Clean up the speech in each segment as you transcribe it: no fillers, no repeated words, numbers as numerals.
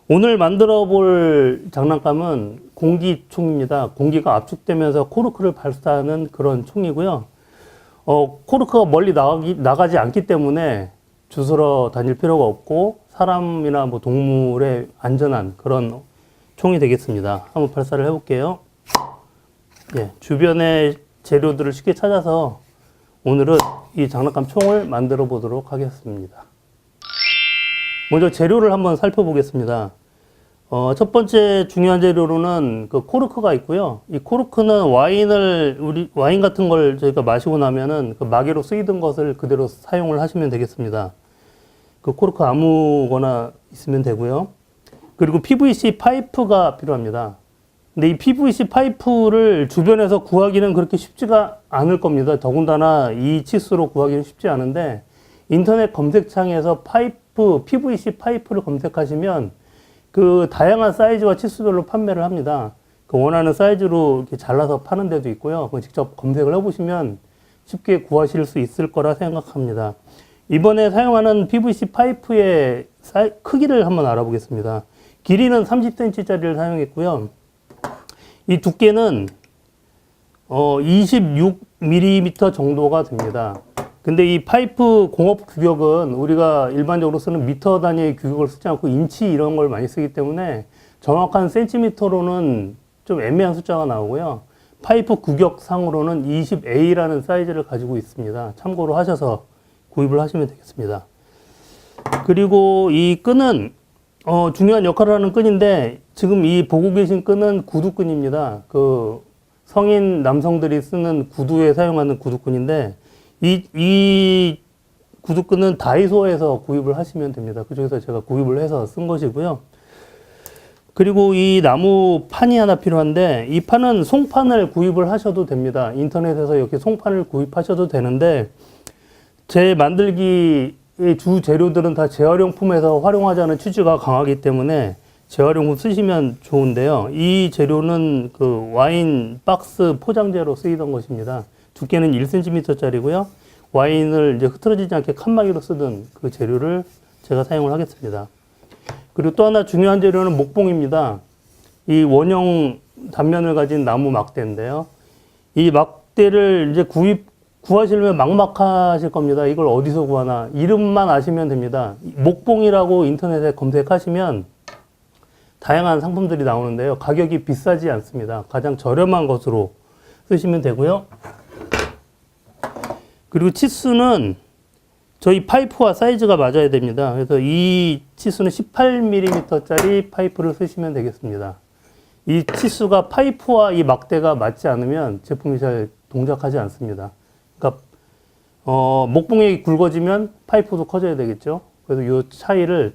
오늘 만들어 볼 장난감은 공기총입니다. 공기가 압축되면서 코르크를 발사하는 그런 총이고요. 코르크가 멀리 나가지 않기 때문에 주스러 다닐 필요가 없고 사람이나 뭐 동물의 안전한 그런 총이 되겠습니다. 한번 발사를 해볼게요. 예, 주변의 재료들을 쉽게 찾아서 오늘은 이 장난감 총을 만들어 보도록 하겠습니다. 먼저 재료를 한번 살펴보겠습니다. 첫 번째 중요한 재료로는 그 코르크가 있고요. 이 코르크는 와인 같은 걸 저희가 마시고 나면은 그 마개로 쓰이던 것을 그대로 사용을 하시면 되겠습니다. 그 코르크 아무거나 있으면 되고요. 그리고 PVC 파이프가 필요합니다. 근데 이 PVC 파이프를 주변에서 구하기는 그렇게 쉽지가 않을 겁니다. 더군다나 이 치수로 구하기는 쉽지 않은데 인터넷 검색창에서 PVC 파이프를 검색하시면 그 다양한 사이즈와 치수별로 판매를 합니다. 그 원하는 사이즈로 이렇게 잘라서 파는 데도 있고요. 직접 검색을 해보시면 쉽게 구하실 수 있을 거라 생각합니다. 이번에 사용하는 PVC 파이프의 크기를 한번 알아보겠습니다. 길이는 30cm짜리를 사용했고요. 이 두께는 26mm 정도가 됩니다. 근데 이 파이프 공업 규격은 우리가 일반적으로 쓰는 미터 단위의 규격을 쓰지 않고 인치 이런 걸 많이 쓰기 때문에 정확한 센티미터로는 좀 애매한 숫자가 나오고요. 파이프 규격상으로는 20A라는 사이즈를 가지고 있습니다. 참고로 하셔서 구입을 하시면 되겠습니다. 그리고 이 끈은 중요한 역할을 하는 끈인데 지금 이 보고 계신 끈은 구두끈입니다. 그 성인 남성들이 쓰는 구두에 사용하는 구두끈인데 이 구두끈은 다이소에서 구입을 하시면 됩니다. 그중에서 제가 구입을 해서 쓴 것이고요. 그리고 이 나무 판이 하나 필요한데 이 판은 송판을 구입을 하셔도 됩니다. 인터넷에서 이렇게 송판을 구입하셔도 되는데 제 만들기의 주 재료들은 다 재활용품에서 활용하자는 취지가 강하기 때문에 재활용품 쓰시면 좋은데요. 이 재료는 그 와인 박스 포장재로 쓰이던 것입니다. 두께는 1cm짜리고요. 와인을 이제 흐트러지지 않게 칸막이로 쓰던 그 재료를 제가 사용을 하겠습니다. 그리고 또 하나 중요한 재료는 목봉입니다. 이 원형 단면을 가진 나무 막대인데요. 이 막대를 이제 구하시려면 막막하실 겁니다. 이걸 어디서 구하나. 이름만 아시면 됩니다. 목봉이라고 인터넷에 검색하시면 다양한 상품들이 나오는데요. 가격이 비싸지 않습니다. 가장 저렴한 것으로 쓰시면 되고요. 그리고 치수는 저희 파이프와 사이즈가 맞아야 됩니다. 그래서 이 치수는 18mm짜리 파이프를 쓰시면 되겠습니다. 이 치수가 파이프와 이 막대가 맞지 않으면 제품이 잘 동작하지 않습니다. 그러니까 목봉이 굵어지면 파이프도 커져야 되겠죠. 그래서 이 차이를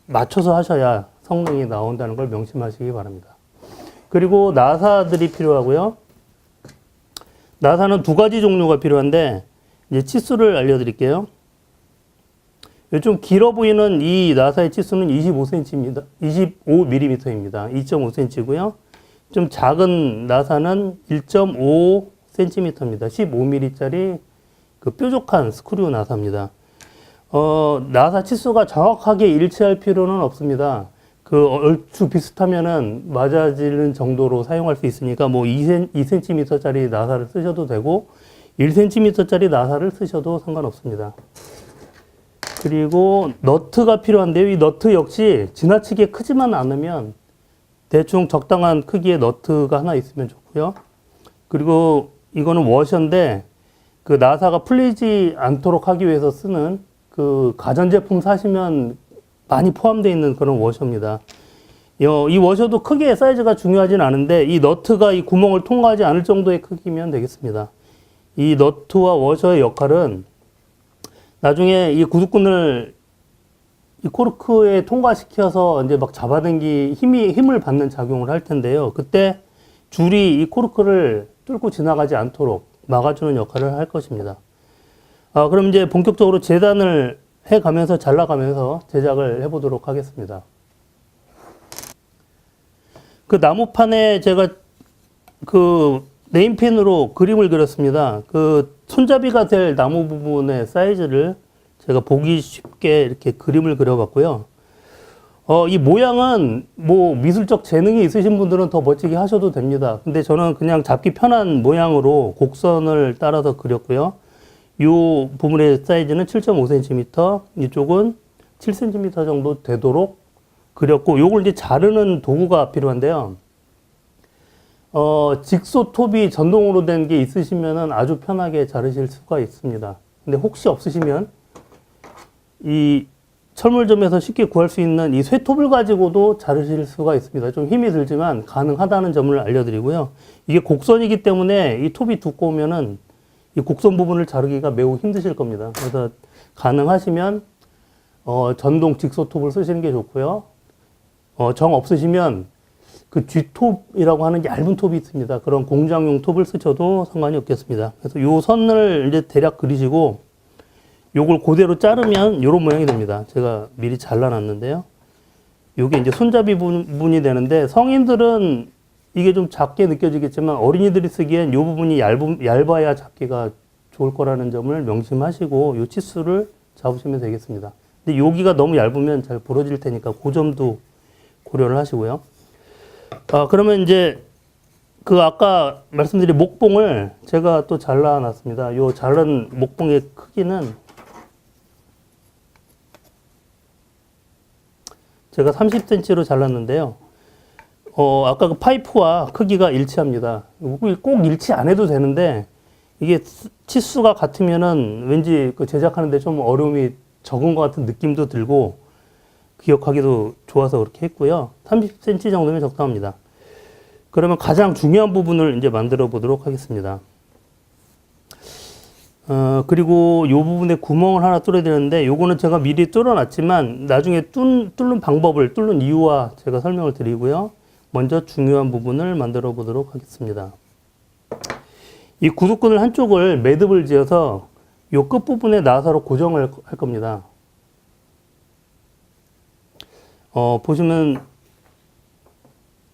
맞춰서 하셔야 성능이 나온다는 걸 명심하시기 바랍니다. 그리고 나사들이 필요하고요. 나사는 두 가지 종류가 필요한데 이제 치수를 알려드릴게요. 좀 길어 보이는 이 나사의 치수는 25cm입니다. 25mm입니다. 2.5cm고요. 좀 작은 나사는 1.5cm입니다. 15mm짜리 그 뾰족한 스크류 나사입니다. 나사 치수가 정확하게 일치할 필요는 없습니다. 그 얼추 비슷하면은 맞아지는 정도로 사용할 수 있으니까 뭐 2cm짜리 나사를 쓰셔도 되고 1cm짜리 나사를 쓰셔도 상관없습니다. 그리고 너트가 필요한데요. 이 너트 역시 지나치게 크지만 않으면 대충 적당한 크기의 너트가 하나 있으면 좋고요. 그리고 이거는 워셔인데 그 나사가 풀리지 않도록 하기 위해서 쓰는 그 가전제품 사시면 많이 포함되어 있는 그런 워셔입니다. 이 워셔도 크게 사이즈가 중요하진 않은데 이 너트가 이 구멍을 통과하지 않을 정도의 크기면 되겠습니다. 이 너트와 워셔의 역할은 나중에 이 구두끈을 이 코르크에 통과시켜서 이제 막 잡아당기 힘을 받는 작용을 할 텐데요. 그때 줄이 이 코르크를 뚫고 지나가지 않도록 막아주는 역할을 할 것입니다. 그럼 이제 본격적으로 재단을 해가면서 잘라가면서 제작을 해보도록 하겠습니다. 그 나무판에 제가 그 네임펜으로 그림을 그렸습니다. 그 손잡이가 될 나무 부분의 사이즈를 제가 보기 쉽게 이렇게 그림을 그려봤고요. 이 모양은 뭐 미술적 재능이 있으신 분들은 더 멋지게 하셔도 됩니다. 근데 저는 그냥 잡기 편한 모양으로 곡선을 따라서 그렸고요. 이 부분의 사이즈는 7.5cm, 이쪽은 7cm 정도 되도록 그렸고, 요걸 이제 자르는 도구가 필요한데요. 직소 톱이 전동으로 된 게 있으시면은 아주 편하게 자르실 수가 있습니다. 근데 혹시 없으시면 이 철물점에서 쉽게 구할 수 있는 이 쇠톱을 가지고도 자르실 수가 있습니다. 좀 힘이 들지만 가능하다는 점을 알려드리고요. 이게 곡선이기 때문에 이 톱이 두꺼우면은 이 곡선 부분을 자르기가 매우 힘드실 겁니다. 그래서 가능하시면 전동 직소 톱을 쓰시는 게 좋고요. 정 없으시면 그 G톱이라고 하는 얇은 톱이 있습니다. 그런 공장용 톱을 쓰셔도 상관이 없겠습니다. 그래서 요 선을 이제 대략 그리시고 요걸 그대로 자르면 요런 모양이 됩니다. 제가 미리 잘라놨는데요. 요게 이제 손잡이 부분이 되는데, 성인들은 이게 좀 작게 느껴지겠지만 어린이들이 쓰기엔 요 부분이 얇아야 잡기가 좋을 거라는 점을 명심하시고 요 치수를 잡으시면 되겠습니다. 근데 여기가 너무 얇으면 잘 부러질 테니까 그 점도 고려를 하시고요. 그러면 이제 그 아까 말씀드린 목봉을 제가 또 잘라놨습니다. 요 자른 목봉의 크기는 제가 30cm로 잘랐는데요. 아까 그 파이프와 크기가 일치합니다. 꼭 일치 안 해도 되는데, 이게 치수가 같으면은 왠지 그 제작하는데 좀 어려움이 적은 것 같은 느낌도 들고, 기억하기도 좋아서 그렇게 했고요. 30cm 정도면 적당합니다. 그러면 가장 중요한 부분을 이제 만들어 보도록 하겠습니다. 그리고 요 부분에 구멍을 하나 뚫어야 되는데, 요거는 제가 미리 뚫어놨지만 나중에 뚫는 방법을, 뚫는 이유와 제가 설명을 드리고요. 먼저 중요한 부분을 만들어 보도록 하겠습니다. 이 구두끈을 한쪽을 매듭을 지어서 요 끝부분에 나사로 고정을 할 겁니다. 보시면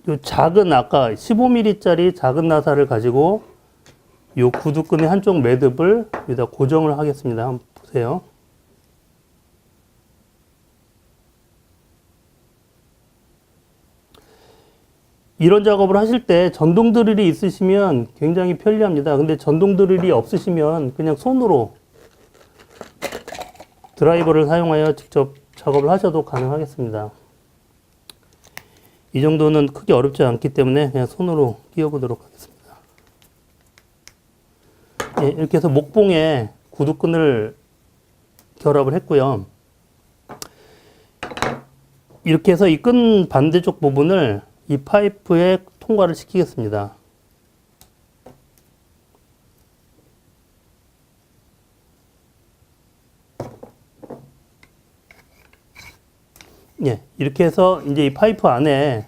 요 작은, 아까 15mm짜리 작은 나사를 가지고 요 구두끈의 한쪽 매듭을 여기다 고정을 하겠습니다. 한번 보세요. 이런 작업을 하실 때 전동 드릴이 있으시면 굉장히 편리합니다. 근데 전동 드릴이 없으시면 그냥 손으로 드라이버를 사용하여 직접 작업을 하셔도 가능하겠습니다. 이 정도는 크게 어렵지 않기 때문에 그냥 손으로 끼워보도록 하겠습니다. 예, 이렇게 해서 목봉에 구두끈을 결합을 했고요. 이렇게 해서 이 끈 반대쪽 부분을 이 파이프에 통과를 시키겠습니다. 예, 이렇게 해서 이제 이 파이프 안에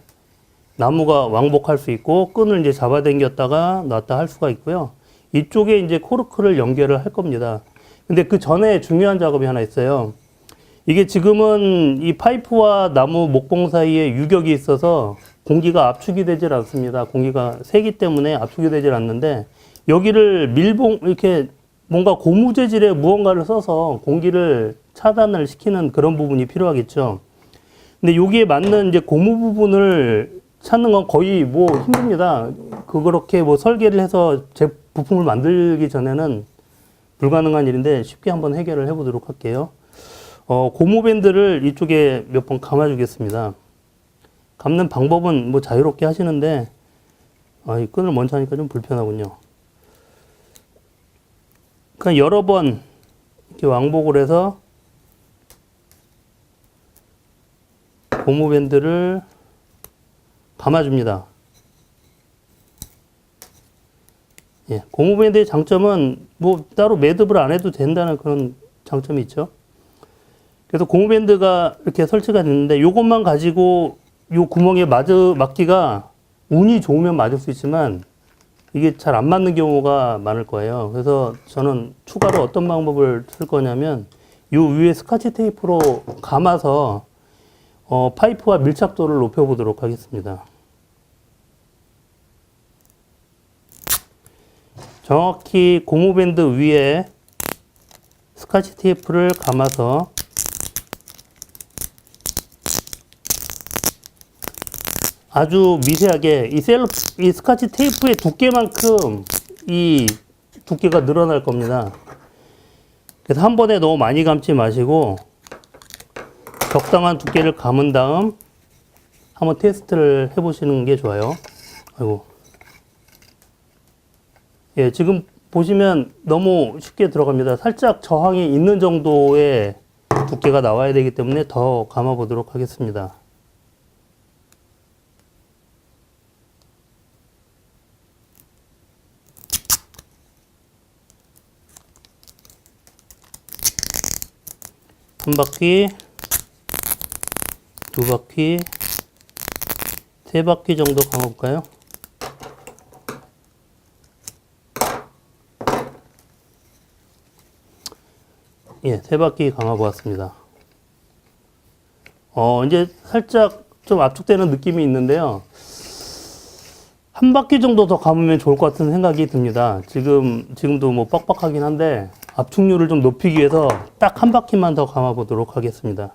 나무가 왕복할 수 있고, 끈을 이제 잡아당겼다가 놨다 할 수가 있고요. 이쪽에 이제 코르크를 연결을 할 겁니다. 근데 그 전에 중요한 작업이 하나 있어요. 이게 지금은 이 파이프와 나무 목봉 사이에 유격이 있어서 공기가 압축이 되질 않습니다. 공기가 세기 때문에 압축이 되질 않는데, 여기를 이렇게 뭔가 고무 재질의 무언가를 써서 공기를 차단을 시키는 그런 부분이 필요하겠죠. 근데 여기에 맞는 이제 고무 부분을 찾는 건 거의 뭐 힘듭니다. 그렇게 뭐 설계를 해서 제 부품을 만들기 전에는 불가능한 일인데 쉽게 한번 해결을 해보도록 할게요. 고무 밴드를 이쪽에 몇 번 감아주겠습니다. 감는 방법은 뭐 자유롭게 하시는데, 이 끈을 먼저 하니까 좀 불편하군요. 그냥 여러 번 이렇게 왕복을 해서 고무 밴드를 감아줍니다. 예, 고무 밴드의 장점은 뭐 따로 매듭을 안 해도 된다는 그런 장점이 있죠. 그래서 고무 밴드가 이렇게 설치가 됐는데, 이것만 가지고 요 구멍에 맞기가 운이 좋으면 맞을 수 있지만 이게 잘 안 맞는 경우가 많을 거예요. 그래서 저는 추가로 어떤 방법을 쓸 거냐면, 요 위에 스카치 테이프로 감아서 파이프와 밀착도를 높여보도록 하겠습니다. 정확히 고무밴드 위에 스카치 테이프를 감아서 아주 미세하게 이 스카치 테이프의 두께만큼 이 두께가 늘어날 겁니다. 그래서 한 번에 너무 많이 감지 마시고 적당한 두께를 감은 다음 한번 테스트를 해보시는 게 좋아요. 아이고. 예, 지금 보시면 너무 쉽게 들어갑니다. 살짝 저항이 있는 정도의 두께가 나와야 되기 때문에 더 감아 보도록 하겠습니다. 한 바퀴, 두 바퀴, 세 바퀴 정도 감아볼까요? 예, 세 바퀴 감아보았습니다. 이제 살짝 좀 압축되는 느낌이 있는데요. 한 바퀴 정도 더 감으면 좋을 것 같은 생각이 듭니다. 지금도 뭐 빡빡하긴 한데 압축률을 좀 높이기 위해서 딱 한 바퀴만 더 감아보도록 하겠습니다.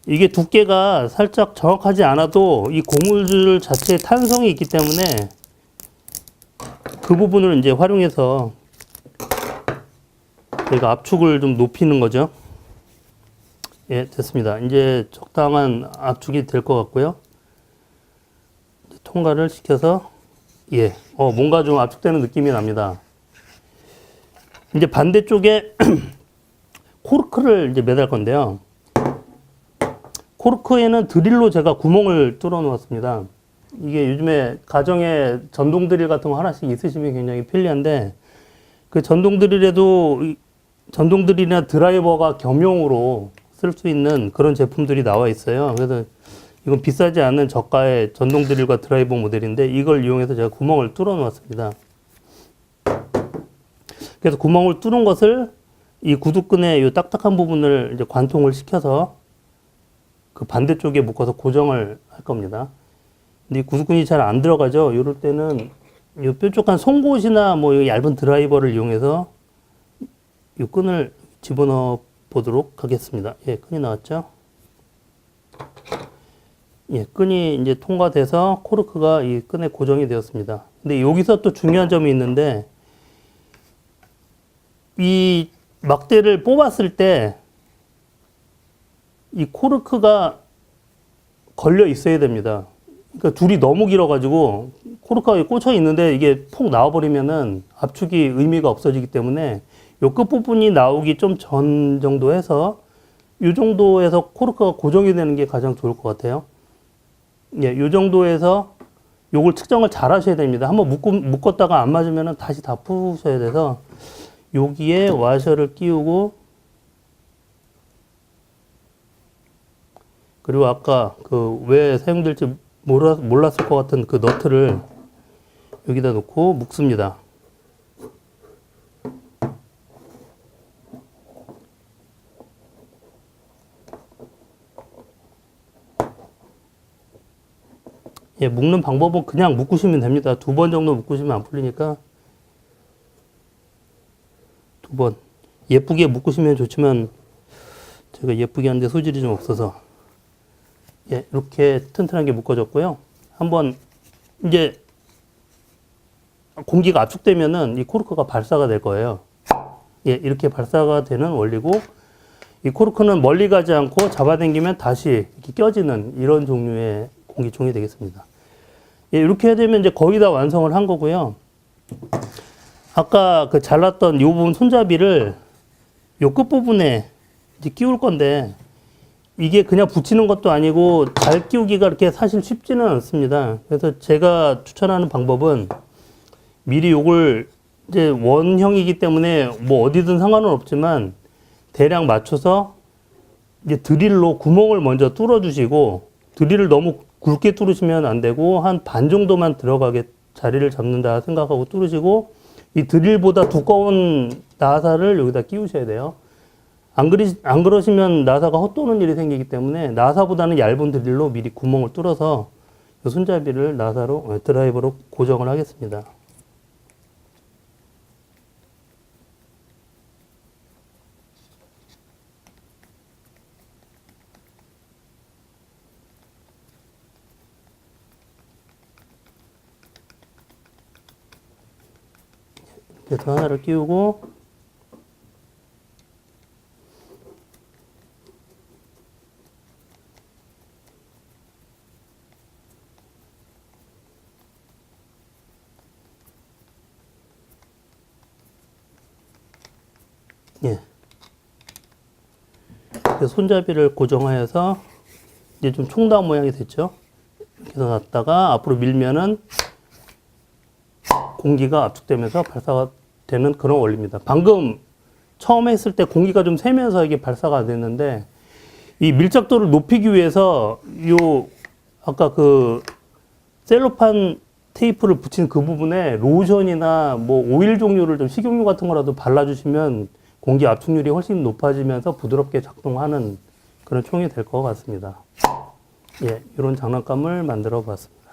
이게 두께가 살짝 정확하지 않아도 이 고무줄 자체에 탄성이 있기 때문에 그 부분을 이제 활용해서 저희가 압축을 좀 높이는 거죠. 예, 됐습니다. 이제 적당한 압축이 될 것 같고요. 통과를 시켜서, 예, 뭔가 좀 압축되는 느낌이 납니다. 이제 반대쪽에 코르크를 이제 매달 건데요. 코르크에는 드릴로 제가 구멍을 뚫어 놓았습니다. 이게 요즘에 가정에 전동 드릴 같은 거 하나씩 있으시면 굉장히 편리한데, 그 전동 드릴이나 드라이버가 겸용으로 쓸 수 있는 그런 제품들이 나와 있어요. 그래서 이건 비싸지 않은 저가의 전동 드릴과 드라이버 모델인데 이걸 이용해서 제가 구멍을 뚫어 놓았습니다. 그래서 구멍을 뚫은 것을 이 구두끈의 이 딱딱한 부분을 이제 관통을 시켜서 그 반대쪽에 묶어서 고정을 할 겁니다. 근데 이 구두끈이 잘 안 들어가죠. 이럴 때는 이 뾰족한 송곳이나 뭐 얇은 드라이버를 이용해서 이 끈을 집어넣어 보도록 하겠습니다. 예, 끈이 나왔죠? 예, 끈이 이제 통과돼서 코르크가 이 끈에 고정이 되었습니다. 근데 여기서 또 중요한 점이 있는데 이 막대를 뽑았을 때 이 코르크가 걸려 있어야 됩니다. 그러니까 줄이 너무 길어가지고 코르크가 꽂혀 있는데 이게 폭 나와버리면은 압축이 의미가 없어지기 때문에 요 끝부분이 나오기 좀 전 정도 해서 이 정도에서 코르크가 고정이 되는 게 가장 좋을 것 같아요. 예, 이 정도에서 요걸 측정을 잘 하셔야 됩니다. 한번 묶었다가 안 맞으면 다시 다 푸셔야 돼서 여기에 와셔를 끼우고 그리고 아까 그 왜 사용될지 몰랐을 것 같은 그 너트를 여기다 놓고 묶습니다. 예, 묶는 방법은 그냥 묶으시면 됩니다. 2번 정도 묶으시면 안 풀리니까 2번. 예쁘게 묶으시면 좋지만 제가 예쁘게 하는데 소질이 좀 없어서 예, 이렇게 튼튼하게 묶어졌고요. 한번 이제 공기가 압축되면은 이 코르크가 발사가 될 거예요. 예, 이렇게 발사가 되는 원리고 이 코르크는 멀리 가지 않고 잡아당기면 다시 이렇게 껴지는 이런 종류의 공기총이 되겠습니다. 예, 이렇게 되면 이제 거의 다 완성을 한 거고요. 아까 그 잘랐던 이 부분 손잡이를 요 끝부분에 이제 끼울 건데 이게 그냥 붙이는 것도 아니고 잘 끼우기가 그렇게 사실 쉽지는 않습니다. 그래서 제가 추천하는 방법은 미리 요걸 이제 원형이기 때문에 뭐 어디든 상관은 없지만 대략 맞춰서 이제 드릴로 구멍을 먼저 뚫어 주시고 드릴을 너무 굵게 뚫으시면 안 되고 한 반 정도만 들어가게 자리를 잡는다 생각하고 뚫으시고 이 드릴보다 두꺼운 나사를 여기다 끼우셔야 돼요. 안 그러시면 나사가 헛도는 일이 생기기 때문에 나사보다는 얇은 드릴로 미리 구멍을 뚫어서 손잡이를 나사로 드라이버로 고정을 하겠습니다. 그래서 하나를 끼우고 예. 손잡이를 고정하여서 이제 좀 총각 모양이 됐죠. 이렇게 해서 놨다가 앞으로 밀면은 공기가 압축되면서 발사가 되는 그런 원리입니다. 방금 처음 했을 때 공기가 좀 새면서 이게 발사가 됐는데 이 밀착도를 높이기 위해서 요 아까 그 셀로판 테이프를 붙인 그 부분에 로션이나 뭐 오일 종류를 좀 식용유 같은 거라도 발라주시면 공기 압축률이 훨씬 높아지면서 부드럽게 작동하는 그런 총이 될 것 같습니다. 예, 이런 장난감을 만들어 봤습니다.